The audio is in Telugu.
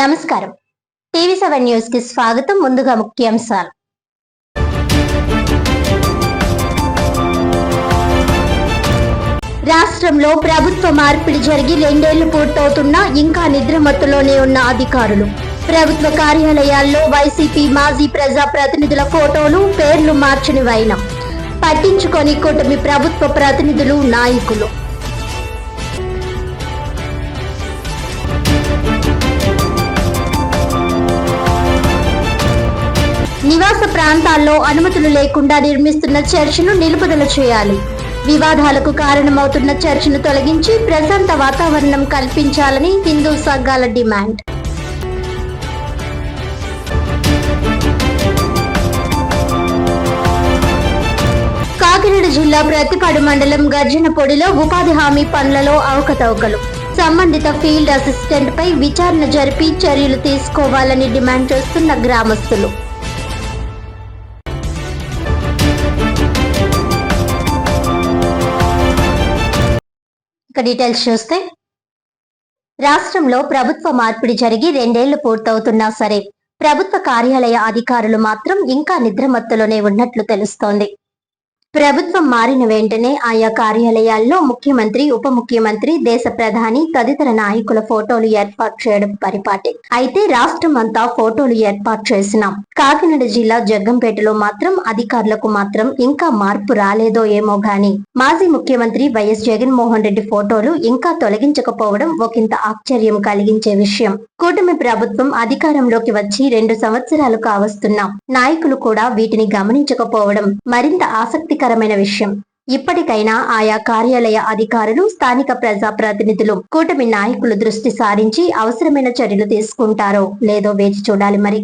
నమస్కారం. టీవీ7 న్యూస్ కి స్వాగతం. ముందుగా ముఖ్యాంశాలు. రాష్ట్రంలో ప్రభుత్వ మార్పిడి జరిగి 2 ఏళ్లు పూర్తవుతున్నా ఇంకా నిద్రమత్తులోనే ఉన్న అధికారులు. ప్రభుత్వ కార్యాలయాల్లో వైసీపీ మాజీ ప్రజాప్రతినిధుల ఫోటోలు, పేర్లు మార్చని వైనం. పట్టించుకొని కూటమి ప్రభుత్వ ప్రతినిధులు, నాయకులు. నివాస ప్రాంతాల్లో అనుమతులు లేకుండా నిర్మిస్తున్న చర్చిను నిలుపుదల చేయాలి. వివాదాలకు కారణమవుతున్న చర్చిను తొలగించి ప్రశాంత వాతావరణం కల్పించాలని హిందూ సంఘాల డిమాండ్. కాకినాడ జిల్లా ప్రతిపాడు మండలం గర్జనపొడిలో ఉపాధి హామీ పనులలో అవకతవకలు. సంబంధిత ఫీల్డ్ అసిస్టెంట్ పై విచారణ జరిపి చర్యలు తీసుకోవాలని డిమాండ్ చేస్తున్న గ్రామస్తులు. డీటెయిల్స్ చూస్తే, రాష్ట్రంలో ప్రభుత్వ మార్పిడి జరిగి 2 ఏళ్లు పూర్తవుతున్నా సరే ప్రభుత్వ కార్యాలయ అధికారులు మాత్రం ఇంకా నిద్రమత్తులోనే ఉన్నట్లు తెలుస్తోంది. ప్రభుత్వం మారిన వెంటనే ఆయా కార్యాలయాల్లో ముఖ్యమంత్రి, ఉప ముఖ్యమంత్రి, దేశ ప్రధాని తదితర నాయకుల ఫోటోలు ఏర్పాటు చేయడం పరిపాటి. అయితే రాష్ట్రం అంతా ఫోటోలు ఏర్పాటు చేసినాం. కాకినాడ జిల్లా జగ్గంపేటలో మాత్రం అధికారులకు మాత్రం ఇంకా మార్పు రాలేదో ఏమో గాని మాజీ ముఖ్యమంత్రి వైఎస్ జగన్మోహన్ రెడ్డి ఫోటోలు ఇంకా తొలగించకపోవడం ఒకంత ఆశ్చర్యం కలిగించే విషయం. కూటమి ప్రభుత్వం అధికారంలోకి వచ్చి 2 సంవత్సరాలు కావస్తున్నాం. నాయకులు కూడా వీటిని గమనించకపోవడం మరింత ఆసక్తికరమైన విషయం. ఇప్పటికైనా ఆయా కార్యాలయ అధికారులు, స్థానిక ప్రజాప్రతినిధులు, కూటమి నాయకులు దృష్టి సారించి అవసరమైన చర్యలు తీసుకుంటారో లేదో వేచి చూడాలి. మరి